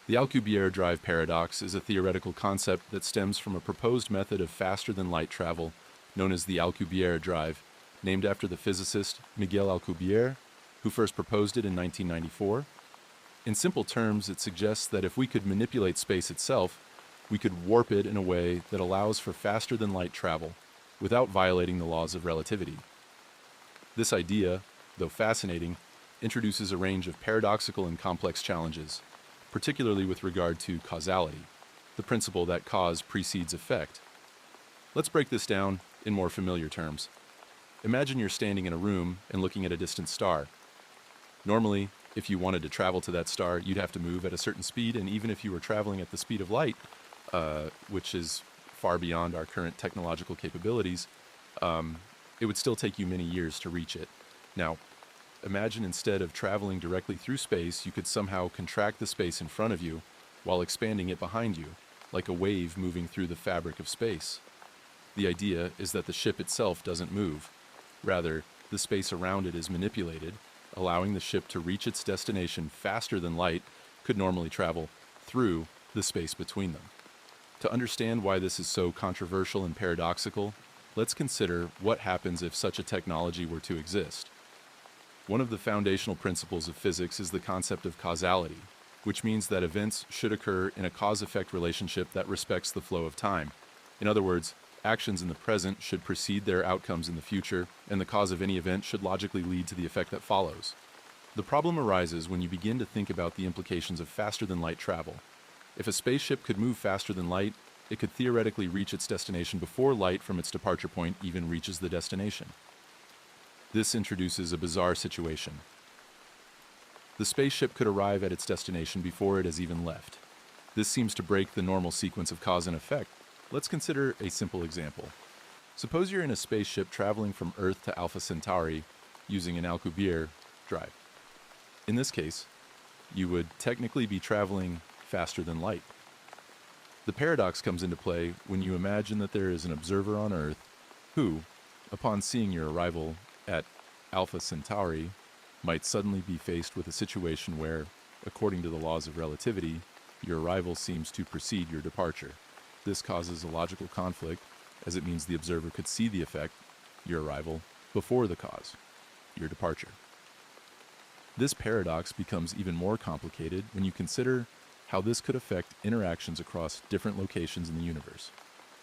The Alcubierre drive paradox is a theoretical concept that stems from a proposed method of faster-than-light travel known as the Alcubierre drive named after the physicist Miguel Alcubierre, who first proposed it in 1994. In simple terms, it suggests that if we could manipulate space itself, we could warp it in a way that allows for faster-than-light travel without violating the laws of relativity. This idea, though fascinating, introduces a range of paradoxical and complex challenges, particularly with regard to causality, the principle that cause precedes effect. Let's break this down in more familiar terms. Imagine you're standing in a room and looking at a distant star. Normally, if you wanted to travel to that star, you'd have to move at a certain speed, and even if you were traveling at the speed of light, which is far beyond our current technological capabilities, it would still take you many years to reach it. Now, imagine instead of traveling directly through space, you could somehow contract the space in front of you while expanding it behind you, like a wave moving through the fabric of space. The idea is that the ship itself doesn't move. Rather, the space around it is manipulated, allowing the ship to reach its destination faster than light could normally travel through the space between them. To understand why this is so controversial and paradoxical, let's consider what happens if such a technology were to exist. One of the foundational principles of physics is the concept of causality, which means that events should occur in a cause-effect relationship that respects the flow of time. In other words, actions in the present should precede their outcomes in the future, and the cause of any event should logically lead to the effect that follows. The problem arises when you begin to think about the implications of faster-than-light travel. If a spaceship could move faster than light, it could theoretically reach its destination before light from its departure point even reaches the destination. This introduces a bizarre situation. The spaceship could arrive at its destination before it has even left. This seems to break the normal sequence of cause and effect. Let's consider a simple example. Suppose you're in a spaceship traveling from Earth to Alpha Centauri using an Alcubierre drive. In this case, you would technically be traveling faster than light. The paradox comes into play when you imagine that there is an observer on Earth who, upon seeing your arrival at Alpha Centauri, might suddenly be faced with a situation where, according to the laws of relativity, your arrival seems to precede your departure. This causes a logical conflict, as it means the observer could see the effect, your arrival, before the cause, your departure. This paradox becomes even more complicated when you consider how this could affect interactions across different locations in the universe.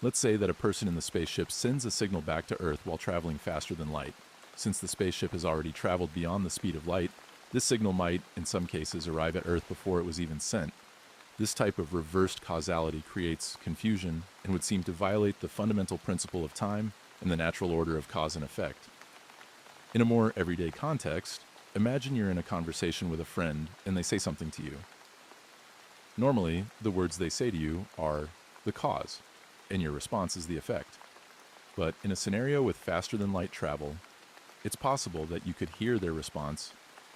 Let's say that a person in the spaceship sends a signal back to Earth while traveling faster than light. Since the spaceship has already traveled beyond the speed of light, this signal might, in some cases, arrive at Earth before it was even sent. This type of reversed causality creates confusion and would seem to violate the fundamental principle of time and the natural order of cause and effect. In a more everyday context, imagine you're in a conversation with a friend and they say something to you. Normally, the words they say to you are the cause, and your response is the effect. But in a scenario with faster-than-light travel, it's possible that you could hear their response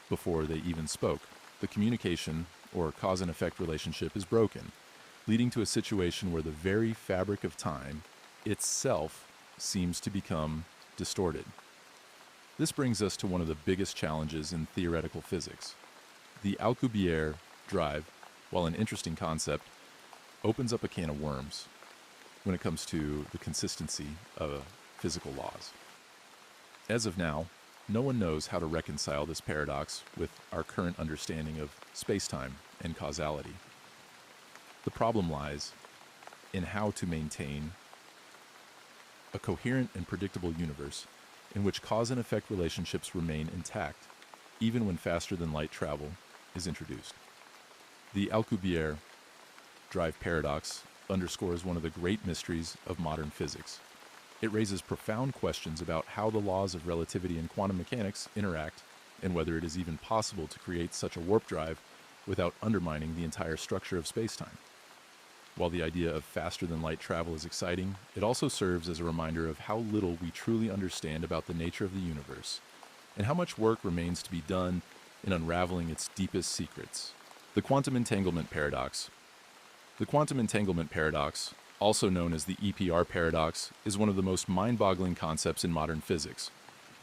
before they even spoke. The communication or cause and effect relationship is broken, leading to a situation where the very fabric of time itself seems to become distorted. This brings us to one of the biggest challenges in theoretical physics. The Alcubierre drive, while an interesting concept, opens up a can of worms when it comes to the consistency of physical laws. As of now, no one knows how to reconcile this paradox with our current understanding of space-time and causality. The problem lies in how to maintain a coherent and predictable universe in which cause and effect relationships remain intact, even when faster-than-light travel is introduced. The Alcubierre drive paradox underscores one of the great mysteries of modern physics. It raises profound questions about how the laws of relativity and quantum mechanics interact, and whether it is even possible to create such a warp drive without undermining the entire structure of spacetime. While the idea of faster-than-light travel is exciting, it also serves as a reminder of how little we truly understand about the nature of the universe, and how much work remains to be done in unraveling its deepest secrets. The quantum entanglement paradox. The quantum entanglement paradox, also known as the EPR paradox, is one of the most mind-boggling concepts in modern physics,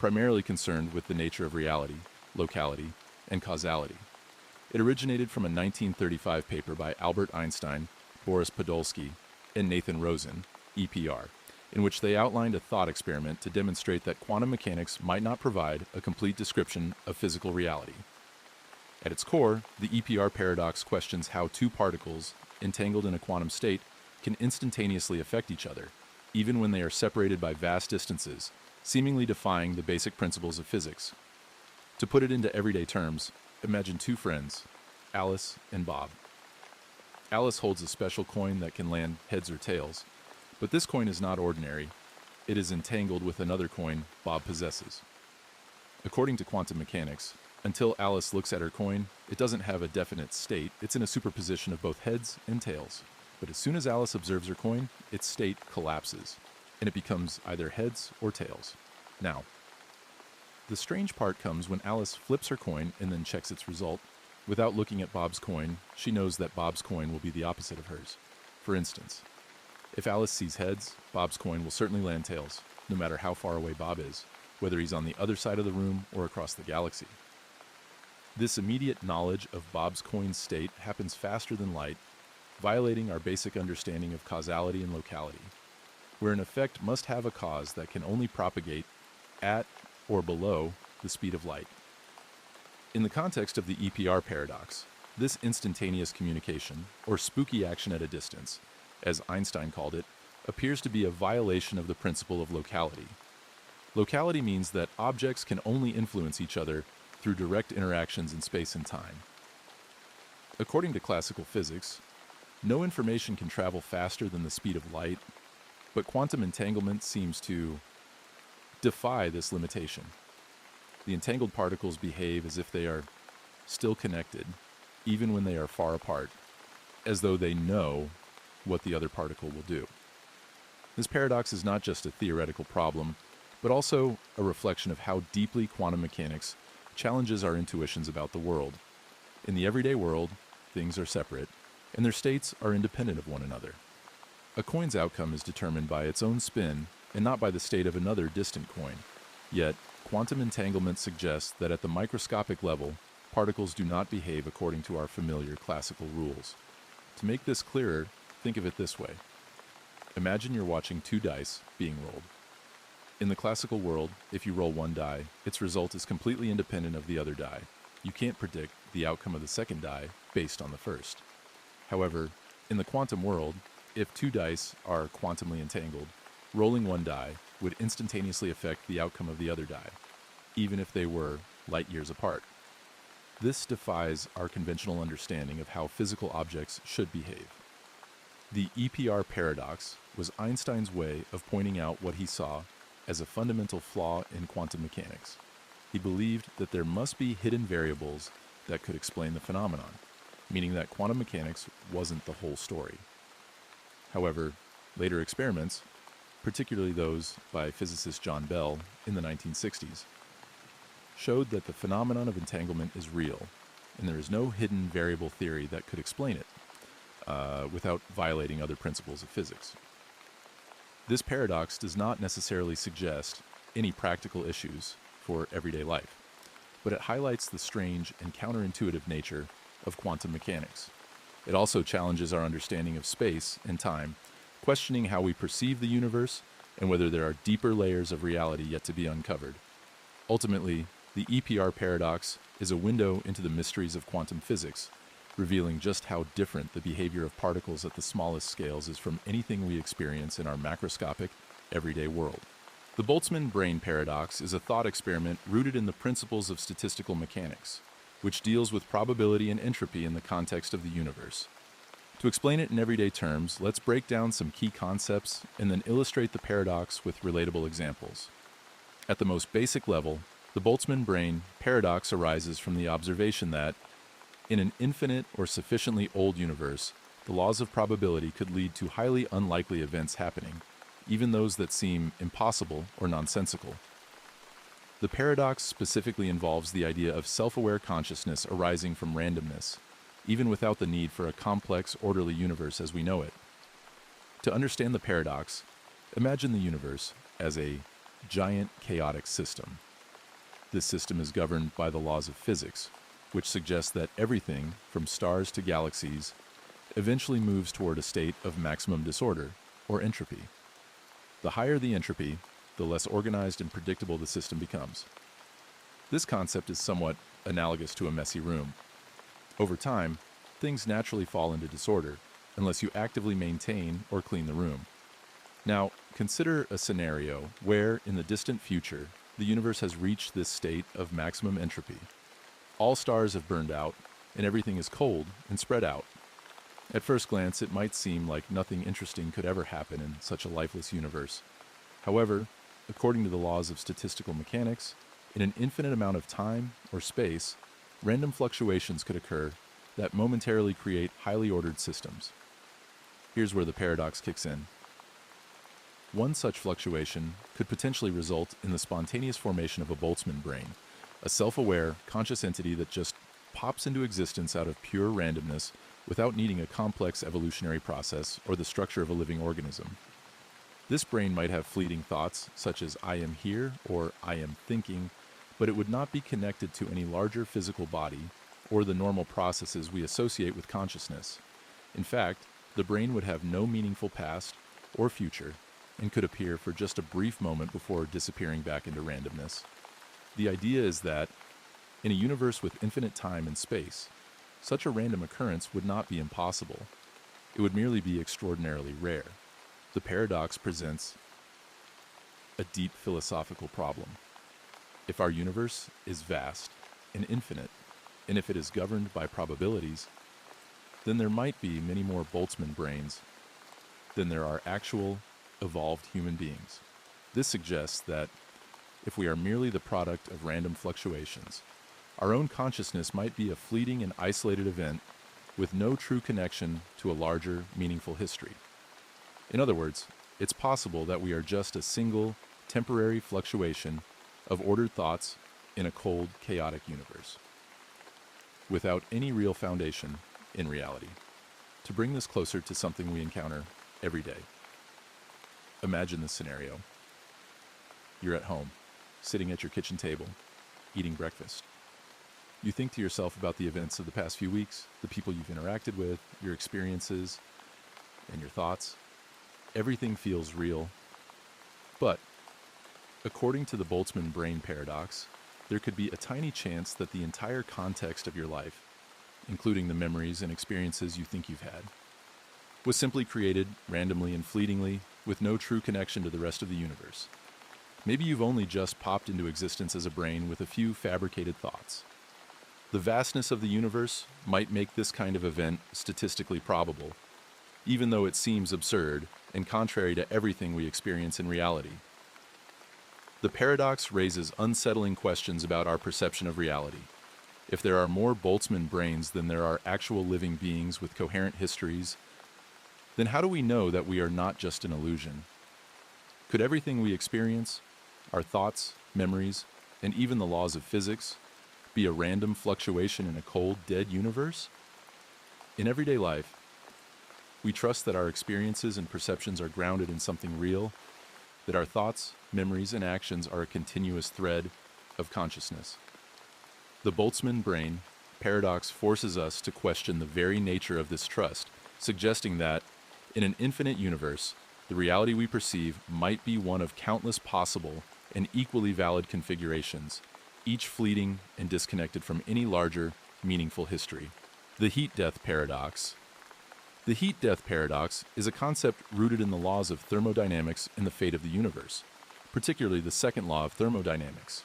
primarily concerned with the nature of reality, locality, and causality. It originated from a 1935 paper by Albert Einstein, Boris Podolsky, and Nathan Rosen, EPR. in which they outlined a thought experiment to demonstrate that quantum mechanics might not provide a complete description of physical reality. At its core, the EPR paradox questions how two particles, entangled in a quantum state, can instantaneously affect each other, even when they are separated by vast distances, seemingly defying the basic principles of physics. To put it into everyday terms, imagine two friends, Alice and Bob. Alice holds a special coin that can land heads or tails, but this coin is not ordinary. It is entangled with another coin Bob possesses. According to quantum mechanics, until Alice looks at her coin, it doesn't have a definite state. It's in a superposition of both heads and tails. But as soon as Alice observes her coin, its state collapses, and it becomes either heads or tails. Now, the strange part comes when Alice flips her coin and then checks its result. Without looking at Bob's coin, she knows that Bob's coin will be the opposite of hers. For instance, if Alice sees heads, Bob's coin will certainly land tails, no matter how far away Bob is, whether he's on the other side of the room or across the galaxy. This immediate knowledge of Bob's coin's state happens faster than light, violating our basic understanding of causality and locality, where an effect must have a cause that can only propagate at or below the speed of light. In the context of the EPR paradox, this instantaneous communication, or spooky action at a distance, as Einstein called it, appears to be a violation of the principle of locality. Locality means that objects can only influence each other through direct interactions in space and time. According to classical physics, no information can travel faster than the speed of light, but quantum entanglement seems to defy this limitation. The entangled particles behave as if they are still connected, even when they are far apart, as though they know what the other particle will do. This paradox is not just a theoretical problem, but also a reflection of how deeply quantum mechanics challenges our intuitions about the world. In the everyday world, things are separate, and their states are independent of one another. A coin's outcome is determined by its own spin and not by the state of another distant coin. Yet, quantum entanglement suggests that at the microscopic level, particles do not behave according to our familiar classical rules. To make this clearer, think of it this way. Imagine you're watching two dice being rolled. In the classical world, if you roll one die, its result is completely independent of the other die. You can't predict the outcome of the second die based on the first. However, in the quantum world, if two dice are quantumly entangled, rolling one die would instantaneously affect the outcome of the other die, even if they were light years apart. This defies our conventional understanding of how physical objects should behave. The EPR paradox was Einstein's way of pointing out what he saw as a fundamental flaw in quantum mechanics. He believed that there must be hidden variables that could explain the phenomenon, meaning that quantum mechanics wasn't the whole story. However, later experiments, particularly those by physicist John Bell in the 1960s, showed that the phenomenon of entanglement is real, and there is no hidden variable theory that could explain it without violating other principles of physics. This paradox does not necessarily suggest any practical issues for everyday life, but it highlights the strange and counterintuitive nature of quantum mechanics. It also challenges our understanding of space and time, questioning how we perceive the universe and whether there are deeper layers of reality yet to be uncovered. Ultimately, the EPR paradox is a window into the mysteries of quantum physics, revealing just how different the behavior of particles at the smallest scales is from anything we experience in our macroscopic, everyday world. The Boltzmann brain paradox is a thought experiment rooted in the principles of statistical mechanics, which deals with probability and entropy in the context of the universe. To explain it in everyday terms, let's break down some key concepts and then illustrate the paradox with relatable examples. At the most basic level, the Boltzmann brain paradox arises from the observation that, in an infinite or sufficiently old universe, the laws of probability could lead to highly unlikely events happening, even those that seem impossible or nonsensical. The paradox specifically involves the idea of self-aware consciousness arising from randomness, even without the need for a complex, orderly universe as we know it. To understand the paradox, imagine the universe as a giant, chaotic system. This system is governed by the laws of physics, which suggests that everything, from stars to galaxies, eventually moves toward a state of maximum disorder, or entropy. The higher the entropy, the less organized and predictable the system becomes. This concept is somewhat analogous to a messy room. Over time, things naturally fall into disorder unless you actively maintain or clean the room. Now, consider a scenario where, in the distant future, the universe has reached this state of maximum entropy. All stars have burned out, and everything is cold and spread out. At first glance, it might seem like nothing interesting could ever happen in such a lifeless universe. However, according to the laws of statistical mechanics, in an infinite amount of time or space, random fluctuations could occur that momentarily create highly ordered systems. Here's where the paradox kicks in. One such fluctuation could potentially result in the spontaneous formation of a Boltzmann brain, a self-aware, conscious entity that just pops into existence out of pure randomness without needing a complex evolutionary process or the structure of a living organism. This brain might have fleeting thoughts, such as "I am here" or "I am thinking," but it would not be connected to any larger physical body or the normal processes we associate with consciousness. In fact, the brain would have no meaningful past or future and could appear for just a brief moment before disappearing back into randomness. The idea is that, in a universe with infinite time and space, such a random occurrence would not be impossible. It would merely be extraordinarily rare. The paradox presents a deep philosophical problem. If our universe is vast and infinite, and if it is governed by probabilities, then there might be many more Boltzmann brains than there are actual, evolved human beings. This suggests that if we are merely the product of random fluctuations, our own consciousness might be a fleeting and isolated event with no true connection to a larger, meaningful history. In other words, it's possible that we are just a single, temporary fluctuation of ordered thoughts in a cold, chaotic universe, without any real foundation in reality. To bring this closer to something we encounter every day, imagine this scenario. You're at home, sitting at your kitchen table, eating breakfast. You think to yourself about the events of the past few weeks, the people you've interacted with, your experiences, and your thoughts. Everything feels real. But, according to the Boltzmann brain paradox, there could be a tiny chance that the entire context of your life, including the memories and experiences you think you've had, was simply created randomly and fleetingly with no true connection to the rest of the universe. Maybe you've only just popped into existence as a brain with a few fabricated thoughts. The vastness of the universe might make this kind of event statistically probable, even though it seems absurd and contrary to everything we experience in reality. The paradox raises unsettling questions about our perception of reality. If there are more Boltzmann brains than there are actual living beings with coherent histories, then how do we know that we are not just an illusion? Could everything we experience, our thoughts, memories, and even the laws of physics, be a random fluctuation in a cold, dead universe? In everyday life, we trust that our experiences and perceptions are grounded in something real, that our thoughts, memories, and actions are a continuous thread of consciousness. The Boltzmann brain paradox forces us to question the very nature of this trust, suggesting that, in an infinite universe, the reality we perceive might be one of countless possible and equally valid configurations, each fleeting and disconnected from any larger, meaningful history. The heat-death paradox. The heat-death paradox is a concept rooted in the laws of thermodynamics and the fate of the universe, particularly the second law of thermodynamics.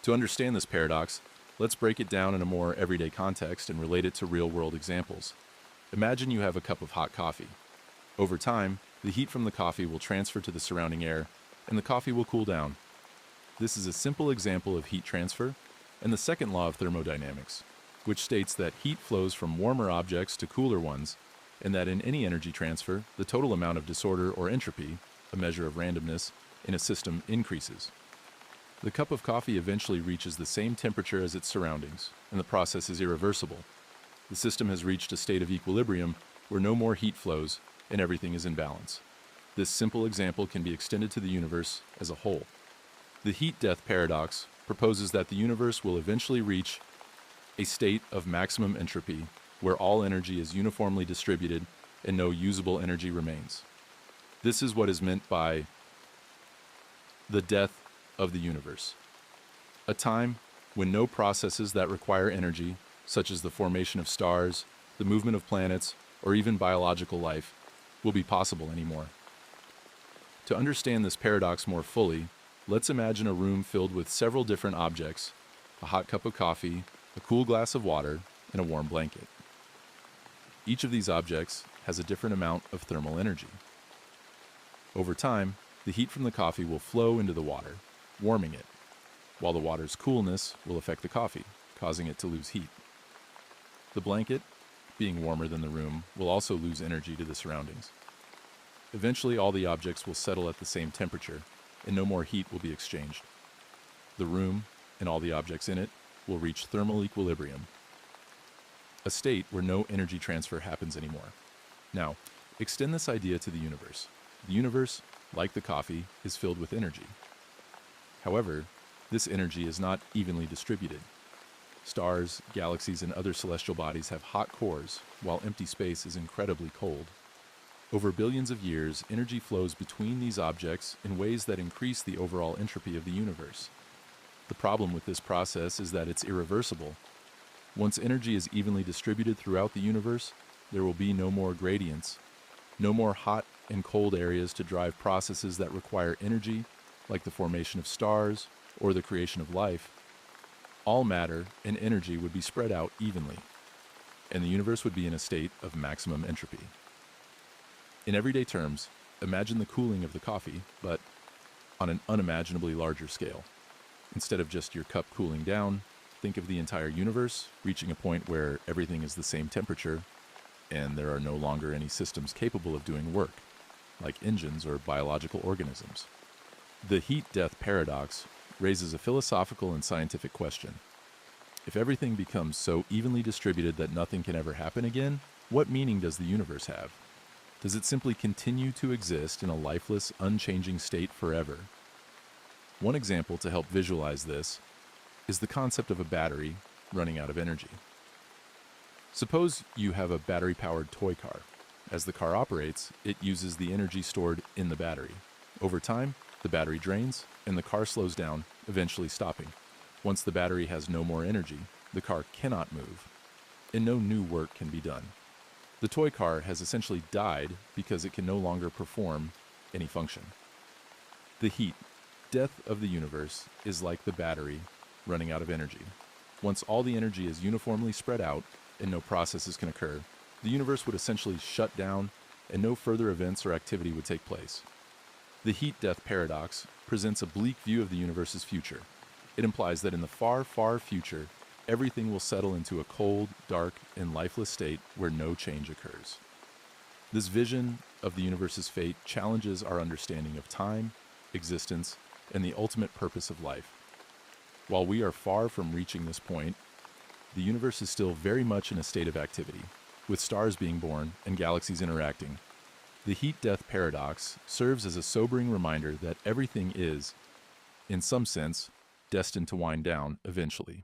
To understand this paradox, let's break it down in a more everyday context and relate it to real-world examples. Imagine you have a cup of hot coffee. Over time, the heat from the coffee will transfer to the surrounding air, and the coffee will cool down. This is a simple example of heat transfer and the second law of thermodynamics, which states that heat flows from warmer objects to cooler ones, and that in any energy transfer, the total amount of disorder or entropy, a measure of randomness, in a system increases. The cup of coffee eventually reaches the same temperature as its surroundings, and the process is irreversible. The system has reached a state of equilibrium where no more heat flows and everything is in balance. This simple example can be extended to the universe as a whole. The heat-death paradox proposes that the universe will eventually reach a state of maximum entropy where all energy is uniformly distributed and no usable energy remains. This is what is meant by The death of the universe. A time when no processes that require energy, such as the formation of stars, the movement of planets, or even biological life, will be possible anymore. To understand this paradox more fully, let's imagine a room filled with several different objects: a hot cup of coffee, a cool glass of water, and a warm blanket. Each of these objects has a different amount of thermal energy. Over time, the heat from the coffee will flow into the water, warming it, while the water's coolness will affect the coffee, causing it to lose heat. The blanket, being warmer than the room, will also lose energy to the surroundings. Eventually, all the objects will settle at the same temperature, and no more heat will be exchanged. The room, and all the objects in it, will reach thermal equilibrium, a state where no energy transfer happens anymore. Now, extend this idea to the universe. The universe, like the coffee, is filled with energy. However, this energy is not evenly distributed. Stars, galaxies, and other celestial bodies have hot cores, while empty space is incredibly cold. Over billions of years, energy flows between these objects in ways that increase the overall entropy of the universe. The problem with this process is that it's irreversible. Once energy is evenly distributed throughout the universe, there will be no more gradients, no more hot and cold areas to drive processes that require energy, like the formation of stars or the creation of life. All matter and energy would be spread out evenly, and the universe would be in a state of maximum entropy. In everyday terms, imagine the cooling of the coffee, but on an unimaginably larger scale. Instead of just your cup cooling down, think of the entire universe reaching a point where everything is the same temperature, and there are no longer any systems capable of doing work, like engines or biological organisms. The heat-death paradox raises a philosophical and scientific question. If everything becomes so evenly distributed that nothing can ever happen again, what meaning does the universe have? Does it simply continue to exist in a lifeless, unchanging state forever? One example to help visualize this is the concept of a battery running out of energy. Suppose you have a battery-powered toy car. As the car operates, it uses the energy stored in the battery. Over time, the battery drains, and the car slows down, eventually stopping. Once the battery has no more energy, the car cannot move, and no new work can be done. The toy car has essentially died because it can no longer perform any function. The death of the universe is like the battery running out of energy. Once all the energy is uniformly spread out and no processes can occur, the universe would essentially shut down and no further events or activity would take place. The heat-death paradox presents a bleak view of the universe's future. It implies that in the far, far future, everything will settle into a cold, dark, and lifeless state where no change occurs. This vision of the universe's fate challenges our understanding of time, existence, and the ultimate purpose of life. While we are far from reaching this point, the universe is still very much in a state of activity, with stars being born and galaxies interacting. The heat-death paradox serves as a sobering reminder that everything is, in some sense, destined to wind down eventually.